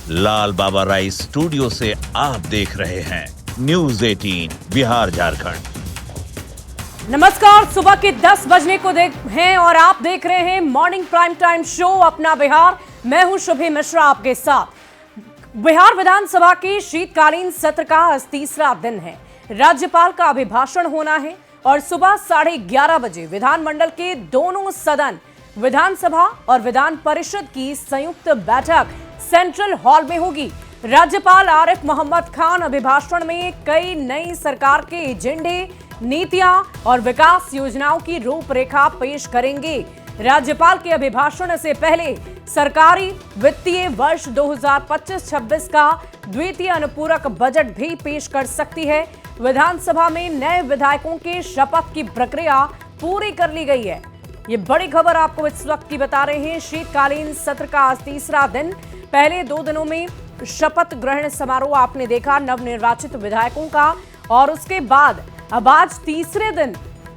लाल बाबा राय studio से आप देख रहे हैं न्यूज 18 बिहार झारखंड। नमस्कार, सुबह के 10 बजने को हैं और आप देख रहे हैं मॉर्निंग प्राइम टाइम शो अपना बिहार। मैं हूं शुभी मिश्रा आपके साथ। बिहार विधानसभा के शीतकालीन सत्र का आज तीसरा दिन है। राज्यपाल का अभिभाषण होना है और सुबह 11:30 बजे विधानमंडल के दोनों सदन विधानसभा और विधान परिषद की संयुक्त बैठक सेंट्रल हॉल में होगी। राज्यपाल आरिफ मोहम्मद खान अभिभाषण में कई नई सरकार के एजेंडे, नीतियां और विकास योजनाओं की रूपरेखा पेश करेंगे। राज्यपाल के अभिभाषण से पहले सरकारी वित्तीय वर्ष 2025-26 का द्वितीय अनुपूरक बजट भी पेश कर सकती है। विधानसभा में नए विधायकों के शपथ की प्रक्रिया पूरी कर ली गई है। ये बड़ी खबर आपको इस वक्त की बता रहे हैं। शीतकालीन सत्र का आज तीसरा दिन। पहले 2 दिनों में शपथ ग्रहण समारोह आपने देखा नवनिर्वाचित विधायकों का, और उसके बाद अब आज तीसरे दिन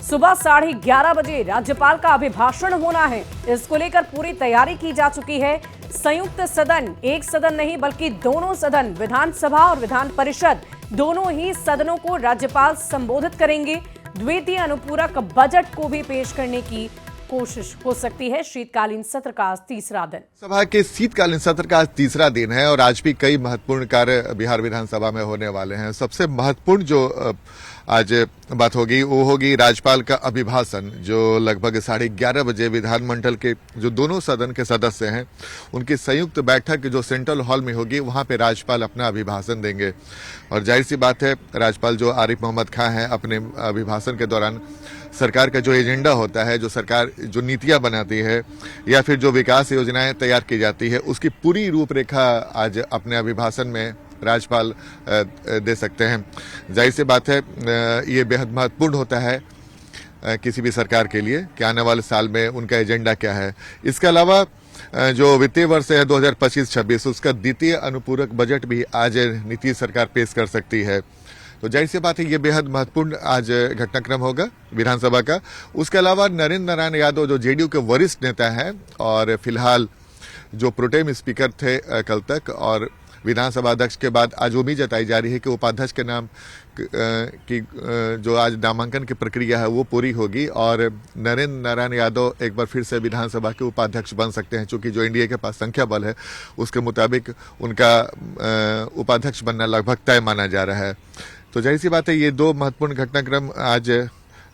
सुबह 11:30 बजे राज्यपाल का अभिभाषण होना है। इसको लेकर पूरी तैयारी की जा चुकी है। संयुक्त सदन, एक सदन नहीं बल्कि दोनों सदन विधानसभा और विधान परिषद दोनों ही सदनों को राज्यपाल संबोधित करेंगे। द्वितीय अनुपूरक बजट को भी पेश करने की कोशिश हो सकती है। शीतकालीन सत्र का आज तीसरा दिन। सभा के शीतकालीन सत्र का आज तीसरा दिन है और आज भी कई महत्वपूर्ण कार्य बिहार विधानसभा में होने वाले हैं। सबसे महत्वपूर्ण जो आज बात होगी वो होगी राज्यपाल का अभिभाषण, जो लगभग 11:30 बजे विधानमंडल के जो दोनों सदन के सदस्य हैं उनकी संयुक्त बैठक जो सेंट्रल हॉल में होगी, वहां पे राज्यपाल अपना अभिभाषण देंगे। और जाहिर सी बात है, राज्यपाल जो आरिफ मोहम्मद खान हैं अपने अभिभाषण के दौरान सरकार का जो एजेंडा होता है, जो सरकार जो नीतियां बनाती है या फिर जो विकास योजनाएं तैयार की जाती है, उसकी पूरी रूपरेखा आज अपने अभिभाषण में राज्यपाल दे सकते हैं। जाहिर सी बात है, ये बेहद महत्वपूर्ण होता है किसी भी सरकार के लिए कि आने वाले साल में उनका एजेंडा क्या है। इसके अलावा जो वित्तीय वर्ष है 2025-26 उसका द्वितीय अनुपूरक बजट भी आज नीतीश सरकार पेश कर सकती है। तो जाहिर सी बात है, ये बेहद महत्वपूर्ण आज घटनाक्रम होगा विधानसभा का। उसके अलावा नरेंद्र नारायण यादव जो जेडीयू के वरिष्ठ नेता हैं और फिलहाल जो प्रोटेम स्पीकर थे कल तक, और विधानसभा अध्यक्ष के बाद आज उम्मीद जताई जा रही है कि उपाध्यक्ष के नाम की जो आज नामांकन की प्रक्रिया है वो पूरी होगी और नरेंद्र नारायण यादव एक बार फिर से विधानसभा के उपाध्यक्ष बन सकते हैं, चूंकि जो एनडीए के पास संख्या बल है उसके मुताबिक उनका उपाध्यक्ष बनना लगभग तय माना जा रहा है। तो जाहिर सी बात है, ये 2 महत्वपूर्ण घटनाक्रम आज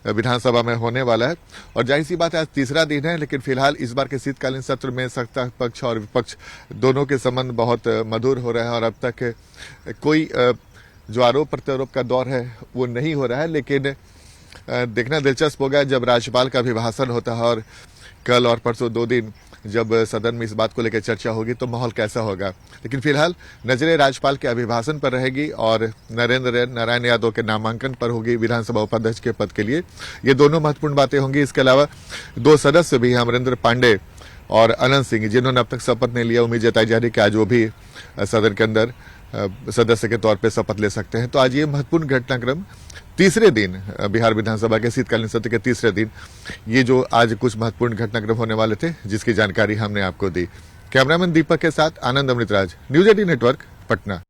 विधानसभा में होने वाला है। और जाहिर सी बात है, आज तीसरा दिन है, लेकिन फिलहाल इस बार के शीतकालीन सत्र में सत्ता पक्ष और विपक्ष दोनों के संबंध बहुत मधुर हो रहे हैं और अब तक कोई जो आरोप प्रत्यारोप का दौर है वो नहीं हो रहा है। लेकिन देखना दिलचस्प होगा जब राज्यपाल का अभिभाषण होता है और कल और परसों 2 दिन जब सदन में इस बात को लेकर चर्चा होगी तो माहौल कैसा होगा। लेकिन फिलहाल नजरें राज्यपाल के अभिभाषण पर रहेगी और नरेंद्र नारायण यादव के नामांकन पर होगी विधानसभा उपाध्यक्ष के पद के लिए। ये दोनों महत्वपूर्ण बातें होंगी। इसके अलावा 2 सदस्य भी अमरेंद्र पांडे और अनंत सिंह, जिन्होंने अब तक शपथ नहीं लिया, उम्मीद जताई जा रही कि आज वो भी सदन के अंदर सदस्य के तौर पर शपथ ले सकते हैं। तो आज ये महत्वपूर्ण घटनाक्रम तीसरे दिन बिहार विधानसभा के शीतकालीन सत्र के तीसरे दिन ये जो आज कुछ महत्वपूर्ण घटनाक्रम होने वाले थे, जिसकी जानकारी हमने आपको दी। कैमरामैन दीपक के साथ आनंद अमृतराज, न्यूज 18 नेटवर्क, पटना।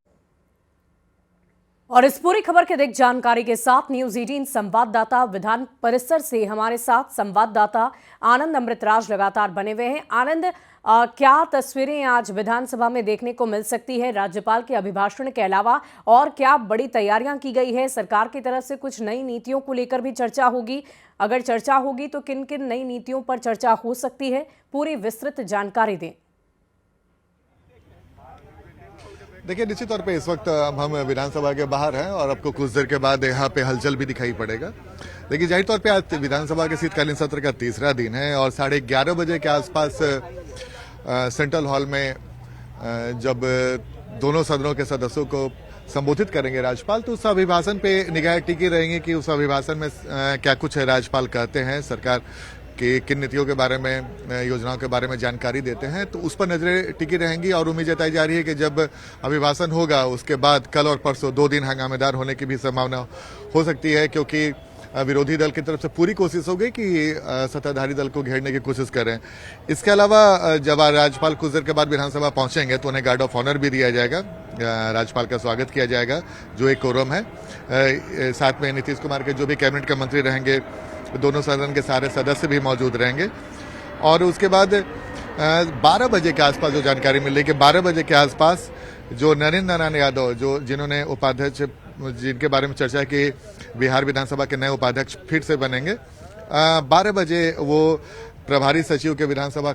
और इस पूरी खबर के अधिक जानकारी के साथ न्यूज 18 संवाददाता विधान परिसर से हमारे साथ संवाददाता आनंद अमृतराज लगातार बने हुए हैं। आनंद, क्या तस्वीरें आज विधानसभा में देखने को मिल सकती है राज्यपाल के अभिभाषण के अलावा, और क्या बड़ी तैयारियां की गई है? सरकार की तरफ से कुछ नई नीतियों को लेकर भी चर्चा होगी। अगर चर्चा होगी तो किन किन नई नीतियों पर चर्चा हो सकती है? पूरी विस्तृत जानकारी दें। देखिए, निश्चित तौर पे इस वक्त हम विधानसभा के बाहर हैं और आपको कुछ देर के बाद यहाँ पे हलचल भी दिखाई पड़ेगा। लेकिन जाहिर तौर पे आज विधानसभा के शीतकालीन सत्र का तीसरा दिन है और 11:30 बजे के आसपास सेंट्रल हॉल में जब दोनों सदनों के सदस्यों को संबोधित करेंगे राज्यपाल, तो उस अभिभाषण पे निगाह टिकी रहेंगी कि उस अभिभाषण में क्या कुछ राज्यपाल कहते हैं, सरकार कि किन नीतियों के बारे में, योजनाओं के बारे में जानकारी देते हैं, तो उस पर नजरें टिकी रहेंगी। और उम्मीद जताई जा रही है कि जब अभिभाषण होगा उसके बाद कल और परसों 2 दिन हंगामेदार होने की भी संभावना हो सकती है, क्योंकि विरोधी दल की तरफ से पूरी कोशिश होगी कि सत्ताधारी दल को घेरने की कोशिश करें। इसके अलावा जब राज्यपाल कुछ देर के बाद विधानसभा पहुंचेंगे तो उन्हें गार्ड ऑफ ऑनर भी दिया जाएगा, राज्यपाल का स्वागत किया जाएगा, जो एक कोरम है। साथ में नीतीश कुमार के जो भी कैबिनेट के मंत्री रहेंगे, दोनों सदन के सारे सदस्य भी मौजूद रहेंगे। और उसके बाद 12 बजे के आसपास जो जानकारी मिल रही है कि 12 बजे के आसपास जो नरेंद्र नारायण यादव, जो जिन्होंने उपाध्यक्ष, जिनके बारे में चर्चा है कि बिहार विधानसभा के नए उपाध्यक्ष फिर से बनेंगे, 12 बजे वो प्रभारी सचिव के विधानसभा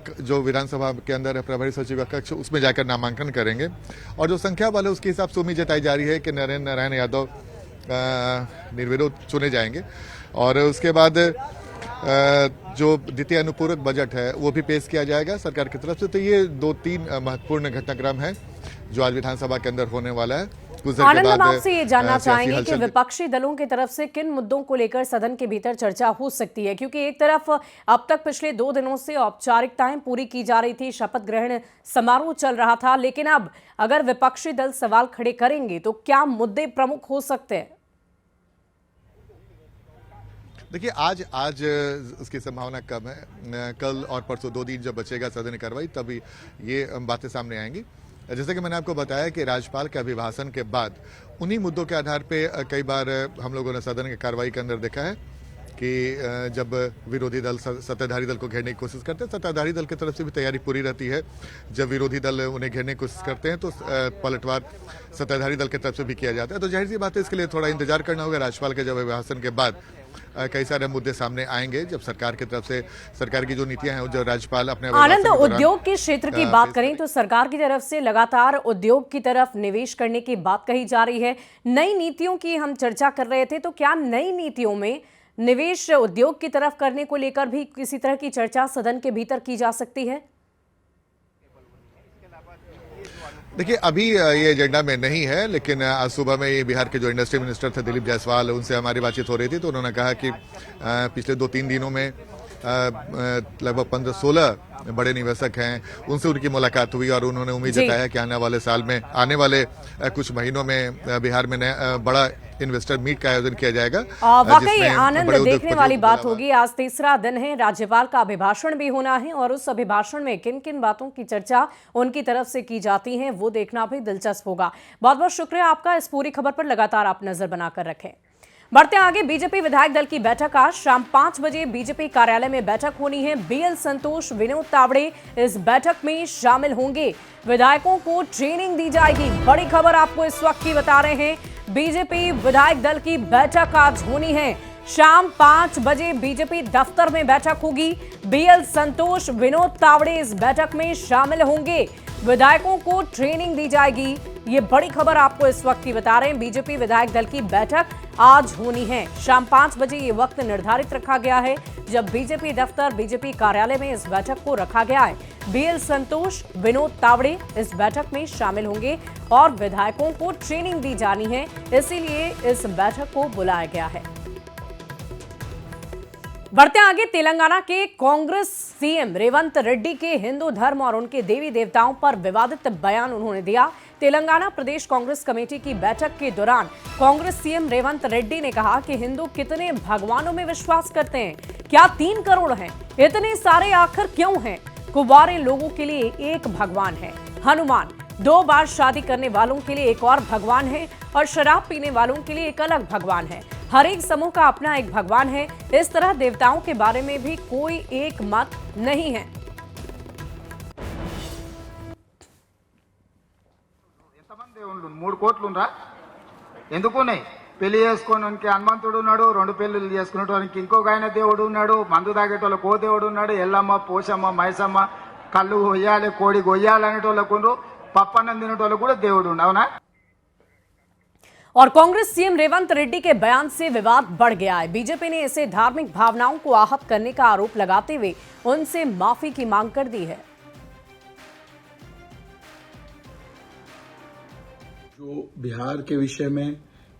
के अंदर है प्रभारी सचिव का कक्ष, उसमें जाकर नामांकन करेंगे। और जो संख्या बल है उसके हिसाब से उम्मीद जताई जा रही है कि नरेंद्र नारायण यादव निर्विरोध चुने जाएंगे। और उसके बाद जो द्वितीय अनुपूरक बजट है वो भी पेश किया जाएगा सरकार की तरफ से। तो ये 2-3 महत्वपूर्ण घटनाक्रम है जो आज विधानसभा के अंदर होने वाला है। आनंद, हम आपसे ये जानना चाहेंगे कि विपक्षी दलों की तरफ से किन मुद्दों को लेकर सदन के भीतर चर्चा हो सकती है, क्योंकि एक तरफ अब तक पिछले 2 दिनों से औपचारिकताएं पूरी की जा रही थी, शपथ ग्रहण समारोह चल रहा था, लेकिन अब अगर विपक्षी दल सवाल खड़े करेंगे तो क्या मुद्दे प्रमुख हो सकते हैं? देखिए, आज उसकी संभावना कम है। कल और परसों 2 दिन जब बचेगा सदन की कार्रवाई, तभी ये बातें सामने आएंगी। जैसे कि मैंने आपको बताया कि राज्यपाल के अभिभाषण के बाद उन्हीं मुद्दों के आधार पे कई बार हम लोगों ने सदन की कार्रवाई के अंदर देखा है कि जब विरोधी दल सत्ताधारी दल को घेरने की कोशिश करते हैं, सत्ताधारी दल की तरफ से भी तैयारी पूरी रहती है। जब विरोधी दल उन्हें घेरने की कोशिश करते हैं तो पलटवार सत्ताधारी दल की तरफ से भी किया जाता है। तो जाहिर सी बात है, इसके लिए थोड़ा इंतजार करना होगा। राज्यपाल के जब अभिभाषण के बाद कई सारे मुद्दे सामने आएंगे, जब सरकार की तरफ से सरकार की जो नीतियां हैं, जो राज्यपाल अपने आनंद, उद्योग के क्षेत्र की बात करें तो सरकार की तरफ से लगातार उद्योग की तरफ निवेश करने की बात कही जा रही है। नई नीतियों की हम चर्चा कर रहे थे, तो क्या नई नीतियों में निवेश उद्योग की तरफ करने को लेकर भी किसी तरह की चर्चा सदन के भीतर की जा सकती है? देखिए, अभी ये एजेंडा में नहीं है, लेकिन आज सुबह में ये बिहार के जो इंडस्ट्री मिनिस्टर थे दिलीप जायसवाल, उनसे हमारी बातचीत हो रही थी। तो उन्होंने कहा कि पिछले 2-3 दिनों में लगभग 15-16 बड़े निवेशक हैं, उनसे उनकी मुलाकात हुई और उन्होंने उम्मीद जताया कि आने वाले कुछ महीनों में बिहार में बड़ा इन्वेस्टर मीट का आयोजन किया जाएगा। वाकई आनंद, देखने वाली बात होगी। आज तीसरा दिन है, राज्यपाल का अभिभाषण भी होना है और उस अभिभाषण में किन किन बातों की चर्चा उनकी तरफ से की जाती है वो देखना भी दिलचस्प होगा। बहुत बहुत शुक्रिया आपका। इस पूरी खबर पर लगातार आप नजर बनाकर रखें। बढ़ते आगे, बीजेपी विधायक दल की बैठक आज शाम 5 बजे बीजेपी कार्यालय में बैठक होनी है। बीएल संतोष, विनोद तावड़े इस बैठक में शामिल होंगे। विधायकों को ट्रेनिंग दी जाएगी। बड़ी खबर आपको इस वक्त की बता रहे हैं, बीजेपी विधायक दल की बैठक आज होनी है। शाम 5 बजे बीजेपी दफ्तर में बैठक होगी। बीएल संतोष, विनोद तावड़े इस बैठक में शामिल होंगे। विधायकों को ट्रेनिंग दी जाएगी। ये बड़ी खबर आपको इस वक्त की बता रहे हैं। बीजेपी विधायक दल की बैठक आज होनी है। शाम 5 बजे ये वक्त निर्धारित रखा गया है जब बीजेपी दफ्तर, बीजेपी कार्यालय में इस बैठक को रखा गया है। बीएल संतोष, विनोद तावड़े इस बैठक में शामिल होंगे और विधायकों को ट्रेनिंग दी जानी है, इसीलिए इस बैठक को बुलाया गया है। बढ़ते आगे, तेलंगाना के कांग्रेस सीएम रेवंत रेड्डी के हिंदू धर्म और उनके देवी देवताओं पर विवादित बयान उन्होंने दिया। तेलंगाना प्रदेश कांग्रेस कमेटी की बैठक के दौरान कांग्रेस सीएम रेवंत रेड्डी ने कहा कि हिंदू कितने भगवानों में विश्वास करते हैं? क्या 3 करोड़ हैं? इतने सारे आखिर क्यों हैं? कुंवारे लोगों के लिए एक भगवान है हनुमान, 2 बार शादी करने वालों के लिए एक और भगवान है और शराब पीने वालों के लिए एक अलग भगवान है। हर एक समूह का अपना एक भगवान है। इस तरह देवताओं के बारे में भी कोई एक मत नहीं है। మూడు కోట్లుండ్రా ఎందుకున్నాయి? పెళ్లి చేసుకోవడానికి హనుమంతుడు ఉన్నాడు, 2 పెళ్లిళ్ళు చేసుకునేటోనికి ఇంకొక ఆయన దేవుడు ఉన్నాడు, మందు తాగేటోళ్ళకి ఓ దేవుడు ఉన్నాడు, ఎల్లమ్మ, పోషమ్మ, మైసమ్మ, కళ్ళు కొయ్యాలి, కోడి కొయ్యాలి అనేటోళ్ళకు, పప్పన్నం తినేటోళ్ళకు కూడా దేవుడు ఉండు, అవునా? और कांग्रेस सीएम रेवंत रेड्डी के बयान से विवाद बढ़ गया है। बीजेपी ने इसे धार्मिक भावनाओं को आहत करने का आरोप लगाते हुए उनसे माफी की मांग कर दी है। जो बिहार के विषय में,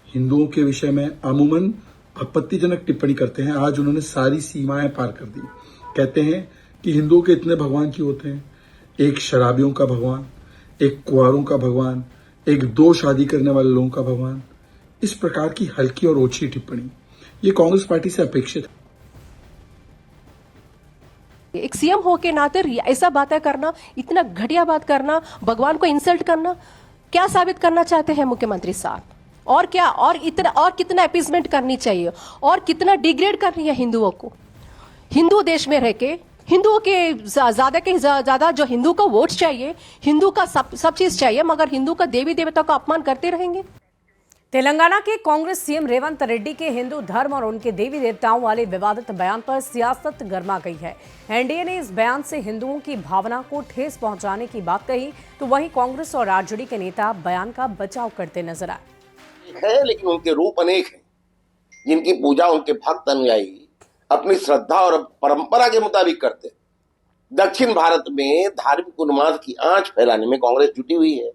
हिंदुओं के विषय में अमूमन आपत्तिजनक टिप्पणी करते हैं, आज उन्होंने सारी सीमाएं पार कर दी। कहते हैं कि हिंदुओं के इतने भगवान क्यों होते हैं? एक शराबियों का भगवान, एक कुंवारों का भगवान, एक 2 शादी करने वाले लोगों का भगवान। इस प्रकार की हल्की और ओछी टिप्पणी ये कांग्रेस पार्टी से अपेक्षित है। एक सीएम हो के नाते ऐसा बातें करना, इतना घटिया बात करना, भगवान को इंसल्ट करना, क्या साबित करना चाहते हैं मुख्यमंत्री साहब? और क्या, और इतना, और कितना अपीसमेंट करनी चाहिए, और कितना डिग्रेड करनी है हिंदुओं को? हिंदू देश में रह के हिंदुओं के ज्यादा जो हिंदू को वोट चाहिए, हिंदू का सब चीज चाहिए, मगर हिंदू का देवी देवता का अपमान करते रहेंगे। तेलंगाना के कांग्रेस सीएम रेवंत रेड्डी के हिंदू धर्म और उनके देवी देवताओं वाले विवादित बयान पर सियासत गर्मा गई है। एनडीए ने इस बयान से हिंदुओं की भावना को ठेस पहुंचाने की बात कही, तो वहीं कांग्रेस और आरजेडी के नेता बयान का बचाव करते नजर आए। है, लेकिन उनके रूप अनेक हैं, जिनकी पूजा उनके भक्त अनुयायी अपनी श्रद्धा और परंपरा के मुताबिक करते हैं। दक्षिण भारत में धार्मिक उन्माद की आंच फैलाने में कांग्रेस जुटी हुई है।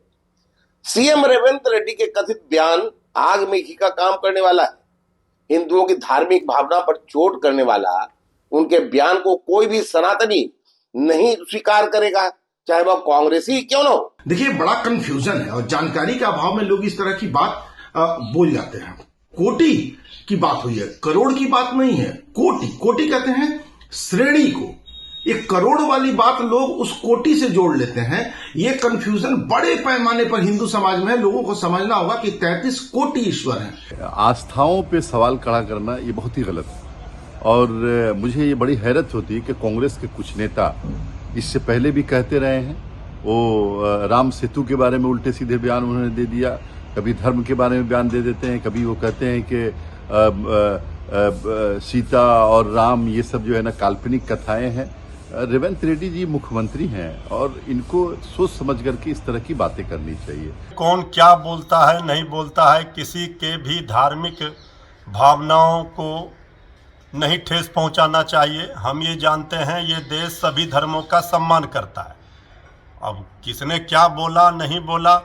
सीएम रेवंत रेड्डी के कथित बयान आग में घी का काम करने वाला है। हिंदुओं की धार्मिक भावना पर चोट करने वाला उनके बयान को कोई भी सनातनी नहीं स्वीकार करेगा, चाहे वह कांग्रेसी ही क्यों ना हो। देखिए, बड़ा कंफ्यूजन है और जानकारी के अभाव में लोग इस तरह की बात बोल जाते हैं। कोटि की बात हुई है, करोड़ की बात नहीं है। कोटि कहते हैं श्रेणी को। एक करोड़ वाली बात लोग उस कोटि से जोड़ लेते हैं। ये कंफ्यूजन बड़े पैमाने पर हिंदू समाज में है। लोगों को समझना होगा कि 33 कोटि ईश्वर हैं। आस्थाओं पे सवाल खड़ा करना ये बहुत ही गलत है और मुझे ये बड़ी हैरत होती है कि कांग्रेस के कुछ नेता इससे पहले भी कहते रहे हैं। वो राम सेतु के बारे में उल्टे सीधे बयान उन्होंने दे दिया, कभी धर्म के बारे में बयान दे देते हैं, कभी वो कहते हैं कि सीता और राम ये सब जो है ना काल्पनिक कथाएं हैं। रेवंत रेड्डी जी मुख्यमंत्री हैं और इनको सोच समझ करके इस तरह की बातें करनी चाहिए। कौन क्या बोलता है नहीं बोलता है, किसी के भी धार्मिक भावनाओं को नहीं ठेस पहुंचाना चाहिए। हम ये जानते हैं ये देश सभी धर्मों का सम्मान करता है। अब किसने क्या बोला नहीं बोला,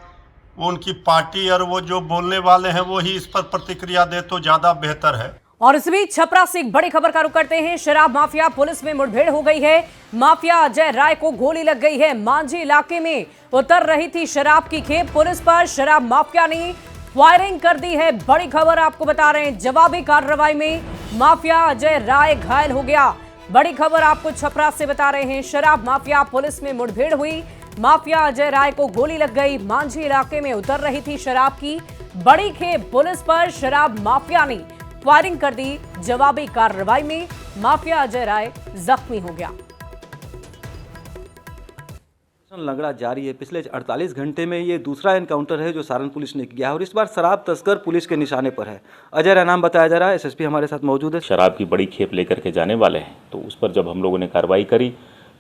वो उनकी पार्टी और वो जो बोलने वाले हैं वो ही इस पर प्रतिक्रिया दे तो ज्यादा बेहतर है। और इस बीच छपरा से एक बड़ी खबर का रुख करते हैं। शराब माफिया पुलिस में मुठभेड़ हो गई है। माफिया अजय राय को गोली लग गई है। मांझी इलाके में उतर रही थी शराब की खेप, पुलिस पर शराब माफिया ने फायरिंग कर दी है। बड़ी खबर आपको बता रहे हैं, जवाबी कार्रवाई में माफिया अजय राय घायल हो गया। बड़ी खबर आपको छपरा से बता रहे हैं, शराब माफिया पुलिस में मुठभेड़ हुई। माफिया अजय राय को गोली लग गई। मांझी इलाके में उतर रही थी शराब की बड़ी खेप, पुलिस पर शराब माफिया ने फायरिंग कर दी। जवाबी कार्रवाई में माफिया अजय राय जख्मी हो गया। लगड़ा जारी है। पिछले 48 घंटे में ये दूसरा एनकाउंटर है जो सारण पुलिस ने किया है और इस बार शराब तस्कर पुलिस के निशाने पर है। अजय राय नाम बताया जा रहा है, एसएसपी हमारे साथ मौजूद है। शराब की बड़ी खेप लेकर के जाने वाले हैं, तो उस पर जब हम लोगों ने कार्रवाई करी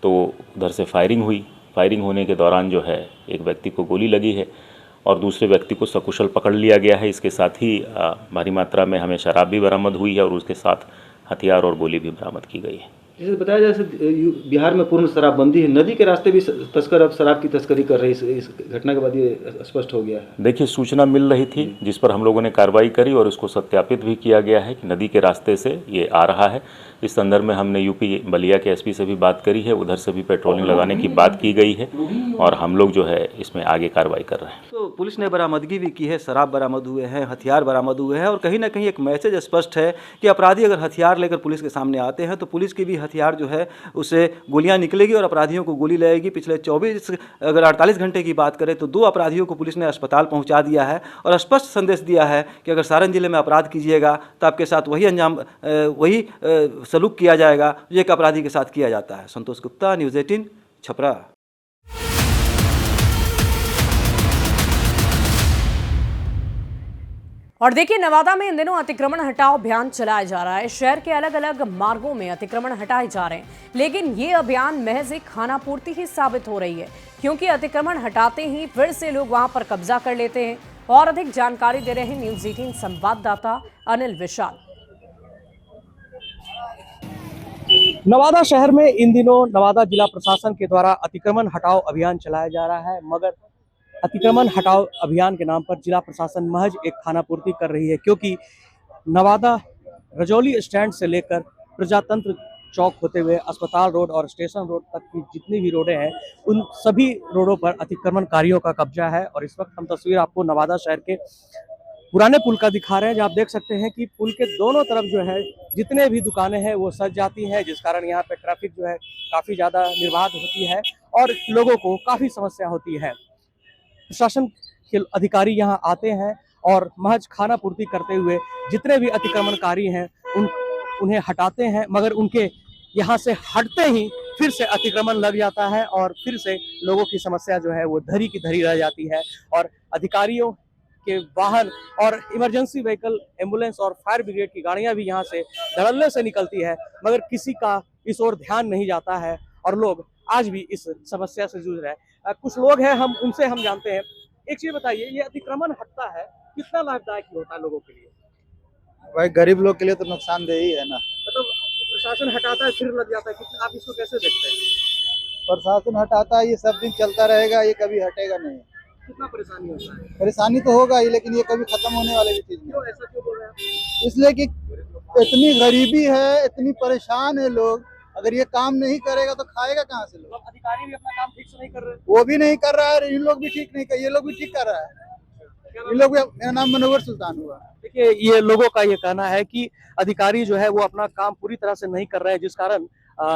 तो उधर से फायरिंग हुई। फायरिंग होने के दौरान जो है एक व्यक्ति को गोली लगी है और दूसरे व्यक्ति को सकुशल पकड़ लिया गया है। इसके साथ ही भारी मात्रा में हमें शराब भी बरामद हुई है और उसके साथ हथियार और गोली भी बरामद की गई है। जैसे बताया जैसे बिहार में पूर्ण शराबबंदी है, नदी के रास्ते भी तस्कर अब शराब की तस्करी कर रहे हैं। इस घटना के बाद ये स्पष्ट हो गया है। देखिए, सूचना मिल रही थी जिस पर हम लोगों ने कार्रवाई करी और उसको सत्यापित भी किया गया है कि नदी के रास्ते से ये आ रहा है। इस संदर्भ में हमने यूपी बलिया के एसपी से भी बात करी है, उधर से भी पेट्रोलिंग लगाने की बात की गई है और हम लोग जो है इसमें आगे कार्रवाई कर रहे हैं। तो पुलिस ने बरामदगी भी की है, शराब बरामद हुए हैं, हथियार बरामद हुए हैं और कहीं ना कहीं एक मैसेज स्पष्ट है कि अपराधी अगर हथियार लेकर पुलिस के सामने आते हैं तो पुलिस की भी हथियार जो है उससे गोलियां निकलेगी और अपराधियों को गोली लगेगी। पिछले 48 घंटे की बात करें तो 2 अपराधियों को पुलिस ने अस्पताल पहुंचा दिया है और स्पष्ट संदेश दिया है कि अगर सारण जिले में अपराध कीजिएगा तो आपके साथ वही सलूक किया जाएगा जो एक अपराधी के साथ किया जाता है। संतोष गुप्ता, न्यूज़ 18, छपरा। और देखिए, नवादा में इन दिनों अतिक्रमण हटाओ अभियान चलाया जा रहा है। शहर के अलग अलग मार्गों में अतिक्रमण हटाए जा रहे हैं, लेकिन ये अभियान महज एक खानापूर्ति ही साबित हो रही है, क्योंकि अतिक्रमण हटाते ही फिर से लोग वहां पर कब्जा कर लेते हैं। और अधिक जानकारी दे रहे हैं न्यूज़ 18 संवाददाता अनिल विशाल। नवादा शहर में इन दिनों नवादा जिला प्रशासन के द्वारा अतिक्रमण हटाओ अभियान चलाया जा रहा है, मगर अतिक्रमण हटाओ अभियान के नाम पर जिला प्रशासन महज एक खानापूर्ति कर रही है, क्योंकि नवादा रजौली स्टैंड से लेकर प्रजातंत्र चौक होते हुए अस्पताल रोड और स्टेशन रोड तक की जितनी भी रोडें हैं उन सभी रोडों पर अतिक्रमणकारियों का कब्जा है। और इस वक्त हम तस्वीर आपको नवादा शहर के पुराने पुल का दिखा रहे हैं, जहाँ आप देख सकते हैं कि पुल के दोनों तरफ जो है जितने भी दुकानें हैं वो सज जाती हैं, जिस कारण यहाँ पे ट्रैफिक जो है काफ़ी ज़्यादा निर्बाध होती है और लोगों को काफ़ी समस्या होती है। प्रशासन के अधिकारी यहाँ आते हैं और महज खाना पूर्ति करते हुए जितने भी अतिक्रमणकारी हैं उन्हें हटाते हैं, मगर उनके यहाँ से हटते ही फिर से अतिक्रमण लग जाता है और फिर से लोगों की समस्या जो है वो धरी की धरी रह जाती है और अधिकारियों के वाहन और इमरजेंसी व्हीकल, एम्बुलेंस और फायर ब्रिगेड की गाड़ियां भी यहाँ से धड़ल्ले से निकलती है, मगर किसी का इस ओर ध्यान नहीं जाता है और लोग आज भी इस समस्या से जूझ रहे हैं। कुछ लोग हैं, उनसे हम जानते हैं। एक चीज बताइए, ये अतिक्रमण हटता है कितना लाभदायक होता है लोगों के लिए? भाई गरीब लोग के लिए तो नुकसानदेह ही है ना। मतलब प्रशासन हटाता है फिर लग जाता है, कितना आप इसको कैसे देखते हैं? प्रशासन हटाता है, ये सब दिन चलता रहेगा, ये कभी हटेगा नहीं। कितना परेशानी होता है? परेशानी तो होगा ही, लेकिन ये कभी खत्म होने वाली भी चीज नहीं। ऐसा क्यों बोल रहे हैं आप? इसलिए कि इतनी गरीबी है, इतनी परेशान है लोग, अगर ये काम नहीं करेगा तो खाएगा कहाँ से लोग? अधिकारी भी अपना काम ठीक से नहीं कर रहे, वो भी नहीं कर रहा है, इन लोग भी ठीक नहीं कर, ये लोग भी ठीक कर रहा है। इन लोग भी, मेरा नाम मनोहर सुल्तान हुआ। देखिए, ये लोगों का ये कहना है कि अधिकारी जो है वो अपना काम पूरी तरह से नहीं कर रहे हैं, जिस कारण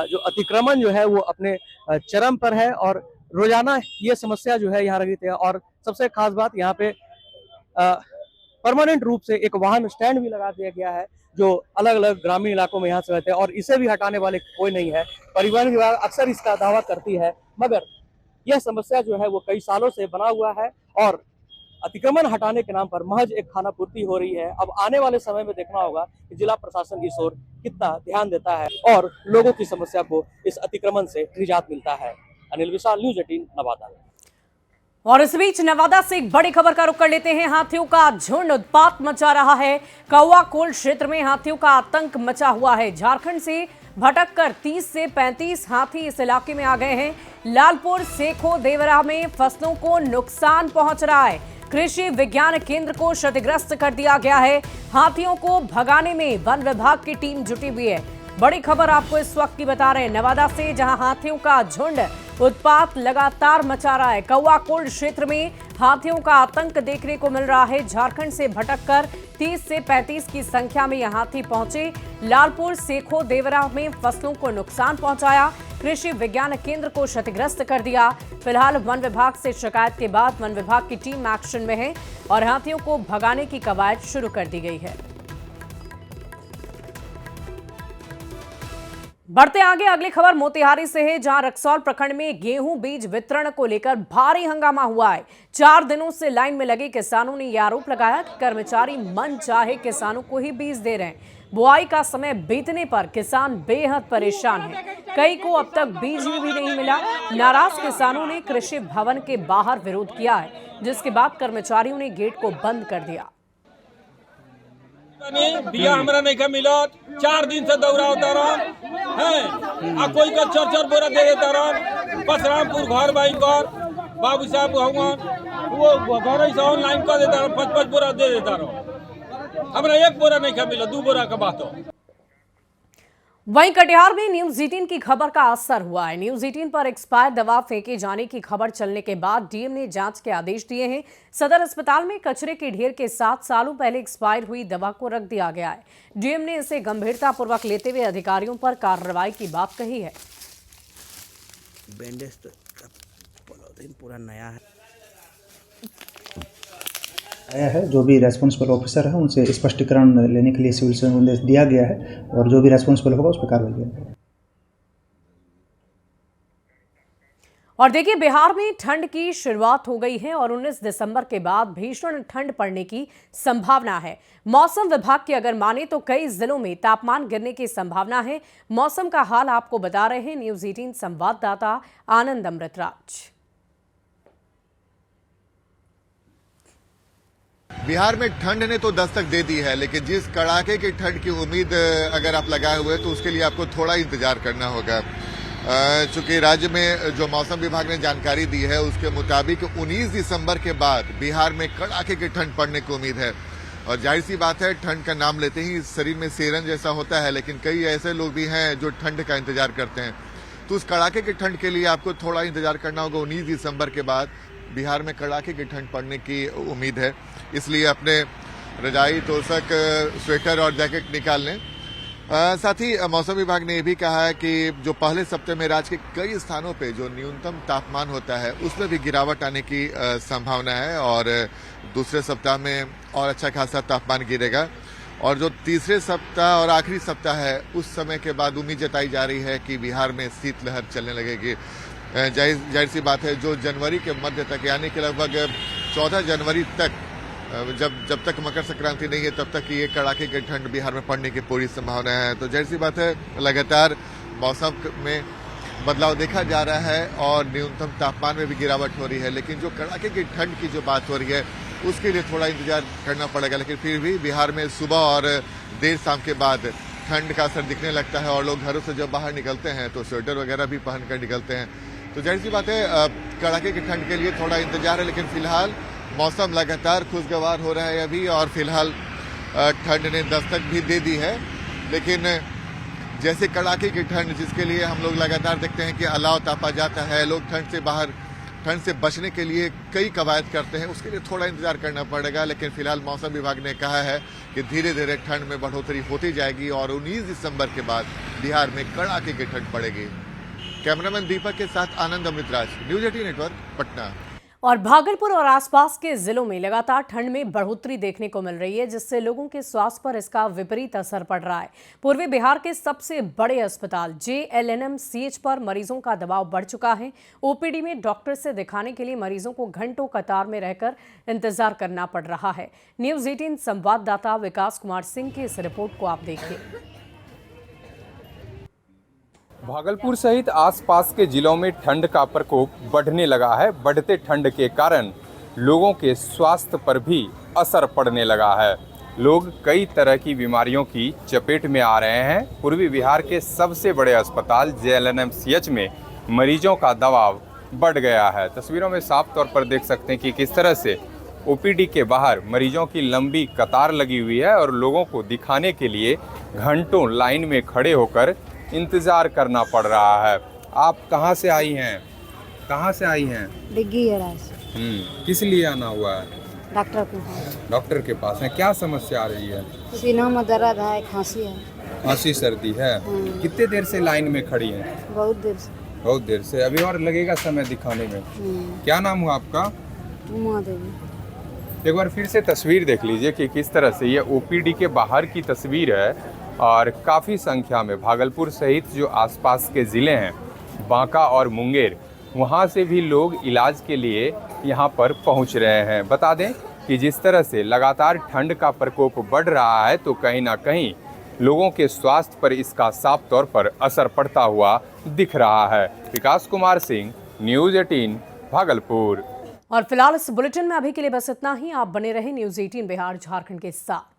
जो अतिक्रमण जो है वो अपने चरम पर है और रोजाना ये समस्या जो है यहाँ रहती है। और सबसे खास बात, यहाँ पे परमानेंट रूप से एक वाहन स्टैंड भी लगा दिया गया है जो अलग अलग ग्रामीण इलाकों में यहाँ से रहते हैं और इसे भी हटाने वाले कोई नहीं है। परिवहन विभाग अक्सर इसका दावा करती है, मगर यह समस्या जो है वो कई सालों से बना हुआ है और अतिक्रमण हटाने के नाम पर महज एक खानापूर्ति हो रही है। अब आने वाले समय में देखना होगा कि जिला प्रशासन इस ओर कितना ध्यान देता है और लोगों की समस्या को इस अतिक्रमण से निजात मिलता है। अनिल विशाल, न्यूज़ 18 नवादा। और इस बीच नवादा से एक बड़ी खबर का रुख कर लेते हैं। हाथियों का झुंड उत्पात मचा रहा है। कौवा कोल क्षेत्र में हाथियों का आतंक मचा हुआ है। झारखंड से भटककर 30 से 35 हाथी इस इलाके में आ गए हैं। लालपुर, सेखो, देवरा में फसलों को नुकसान पहुंच रहा है। कृषि विज्ञान केंद्र को क्षतिग्रस्त कर दिया गया है। हाथियों को भगाने में वन विभाग की टीम जुटी हुई है। बड़ी खबर आपको इस वक्त की बता रहे हैं नवादा से, जहां हाथियों का झुंड उत्पात लगातार मचा रहा है। कौवा कोल्ड क्षेत्र में हाथियों का आतंक देखने को मिल रहा है। झारखंड से भटककर 30 से 35 की संख्या में यह हाथी पहुंचे। लालपुर, सेखो, देवरा में फसलों को नुकसान पहुंचाया। कृषि विज्ञान केंद्र को क्षतिग्रस्त कर दिया। फिलहाल वन विभाग से शिकायत के बाद वन विभाग की टीम एक्शन में है और हाथियों को भगाने की कवायद शुरू कर दी गई है। बढ़ते आगे, अगली खबर मोतिहारी से है, जहां रक्सौल प्रखंड में गेहूं बीज वितरण को लेकर भारी हंगामा हुआ है। 4 दिनों से लाइन में लगे किसानों ने यह आरोप लगाया कि कर्मचारी मन चाहे किसानों को ही बीज दे रहे हैं। बुआई का समय बीतने पर किसान बेहद परेशान हैं। कई को अब तक बीज भी नहीं मिला। नाराज किसानों ने कृषि भवन के बाहर विरोध किया है, जिसके बाद कर्मचारियों ने गेट को बंद कर दिया। बिया हमरा नहीं का मिला, 4 दिन से दौरा होता रहा है। कोई का 4-4 बोरा दे देता रहा। परशुरामपुर घर बाई कर बाबू साहब भगवान वो घर से ऑनलाइन कर देता रहा, 5-5 बोरा दे देता रहा। हमरा 1 बोरा नहीं का मिला, 2 बोरा का बात हो। वहीं कटिहार में न्यूज 18 की खबर का असर हुआ है। न्यूज 18 पर एक्सपायर दवा फेंके जाने की खबर चलने के बाद डीएम ने जांच के आदेश दिए हैं। सदर अस्पताल में कचरे के ढेर के साथ सालों पहले एक्सपायर हुई दवा को रख दिया गया है। डीएम ने इसे गंभीरतापूर्वक लेते हुए अधिकारियों पर कार्रवाई की बात कही है। बैंडेज तो पूरा नया है। आया है, जो भी रेस्पॉन्सिबल ऑफिसर है उनसे स्पष्टीकरण लेने के लिए सिविल से निर्देश दिया गया है और जो भी रेस्पॉन्सिबल होगा उस पर कार्रवाई की। और देखिए, बिहार में ठंड की शुरुआत हो गई है और 19 दिसंबर के बाद भीषण ठंड पड़ने की संभावना है। मौसम विभाग की अगर माने तो कई जिलों में तापमान गिरने की संभावना है। मौसम का हाल आपको बता रहे हैं न्यूज 18 संवाददाता आनंद अमृतराज। बिहार में ठंड ने तो दस्तक दे दी है, लेकिन जिस कड़ाके की ठंड की उम्मीद अगर आप लगाए हुए तो उसके लिए आपको थोड़ा इंतजार करना होगा। चूंकि राज्य में जो मौसम विभाग ने जानकारी दी है उसके मुताबिक 19 दिसंबर के बाद बिहार में कड़ाके की ठंड पड़ने की उम्मीद है। और जाहिर सी बात है, ठंड का नाम लेते ही शरीर में सेरन जैसा होता है, लेकिन कई ऐसे लोग भी हैं जो ठंड का इंतजार करते हैं। तो उस कड़ाके की ठंड के लिए आपको थोड़ा इंतजार करना होगा। 19 दिसंबर के बाद बिहार में कड़ाके की ठंड पड़ने की उम्मीद है, इसलिए अपने रजाई, तोशक, स्वेटर और जैकेट निकाल लें। साथ ही मौसम विभाग ने यह भी कहा है कि जो पहले सप्ताह में राज्य के कई स्थानों पे जो न्यूनतम तापमान होता है उसमें भी गिरावट आने की संभावना है और दूसरे सप्ताह में और अच्छा खासा तापमान गिरेगा। और जो तीसरे सप्ताह और आखिरी सप्ताह है उस समय के बाद उम्मीद जताई जा रही है कि बिहार में शीतलहर चलने लगेगी। जाहिर सी बात है, जो जनवरी के मध्य तक यानी कि लगभग 14 जनवरी तक जब तक मकर संक्रांति नहीं है तब तक ये कड़ाके की ठंड बिहार में पड़ने की पूरी संभावना है। तो जाहिर सी बात है, लगातार मौसम में बदलाव देखा जा रहा है और न्यूनतम तापमान में भी गिरावट हो रही है, लेकिन जो कड़ाके की ठंड की जो बात हो रही है उसके लिए थोड़ा इंतजार करना पड़ेगा। लेकिन फिर भी बिहार में सुबह और देर शाम के बाद ठंड का असर दिखने लगता है और लोग घरों से जब बाहर निकलते हैं तो स्वेटर वगैरह भी पहन कर निकलते हैं। तो जाहिर सी बात है, कड़ाके की ठंड के लिए थोड़ा इंतजार है, लेकिन फिलहाल मौसम लगातार खुशगवार हो रहा है अभी और फिलहाल ठंड ने दस्तक भी दे दी है। लेकिन जैसे कड़ाके की ठंड जिसके लिए हम लोग लगातार देखते हैं कि अलाव तापा जाता है, लोग ठंड से बचने के लिए कई कवायद करते हैं, उसके लिए थोड़ा इंतजार करना पड़ेगा। लेकिन फिलहाल मौसम विभाग ने कहा है कि धीरे धीरे ठंड में बढ़ोतरी होती जाएगी और 19 दिसंबर के बाद बिहार में कड़ाके की ठंड पड़ेगी। कैमरामैन दीपक के साथ आनंद अमृतराज, न्यूज 18 नेटवर्क, पटना। और भागलपुर और आसपास के जिलों में लगातार ठंड में बढ़ोतरी देखने को मिल रही है, जिससे लोगों के स्वास्थ्य पर इसका विपरीत असर पड़ रहा है। पूर्वी बिहार के सबसे बड़े अस्पताल JLNM-CH पर मरीजों का दबाव बढ़ चुका है। OPD में डॉक्टर से दिखाने के लिए मरीजों को घंटों कतार में रहकर इंतजार करना पड़ रहा है। न्यूज 18 संवाददाता विकास कुमार सिंह की इस रिपोर्ट को आप देखिए। भागलपुर सहित आसपास के जिलों में ठंड का प्रकोप बढ़ने लगा है। बढ़ते ठंड के कारण लोगों के स्वास्थ्य पर भी असर पड़ने लगा है। लोग कई तरह की बीमारियों की चपेट में आ रहे हैं। पूर्वी बिहार के सबसे बड़े अस्पताल JLNM-CH में मरीजों का दबाव बढ़ गया है। तस्वीरों में साफ तौर पर देख सकते हैं कि किस तरह से OPD के बाहर मरीजों की लंबी कतार लगी हुई है और लोगों को दिखाने के लिए घंटों लाइन में खड़े होकर इंतजार करना पड़ रहा है। आप कहाँ से आई हैं? कहाँ से आई हैं? डिग्गी से। किस लिए आना हुआ है? डॉक्टर के पास। डॉक्टर के पास है। क्या समस्या आ रही है? सीना में दर्द है, खांसी है। खांसी सर्दी है। कितने देर से लाइन में खड़ी हैं? बहुत देर से। बहुत देर से। अभी और लगेगा समय दिखाने में। क्या नाम हुआ आपका? उमा देवी। एक बार फिर से तस्वीर देख लीजिए कि किस तरह से ये OPD के बाहर की तस्वीर है और काफ़ी संख्या में भागलपुर सहित जो आसपास के ज़िले हैं, बांका और मुंगेर, वहाँ से भी लोग इलाज के लिए यहाँ पर पहुँच रहे हैं। बता दें कि जिस तरह से लगातार ठंड का प्रकोप बढ़ रहा है तो कहीं ना कहीं लोगों के स्वास्थ्य पर इसका साफ तौर पर असर पड़ता हुआ दिख रहा है। विकास कुमार सिंह, न्यूज़ 18 भागलपुर। और फिलहाल इस बुलेटिन में अभी के लिए बस इतना ही। आप बने रहे न्यूज 18 बिहार झारखंड के साथ।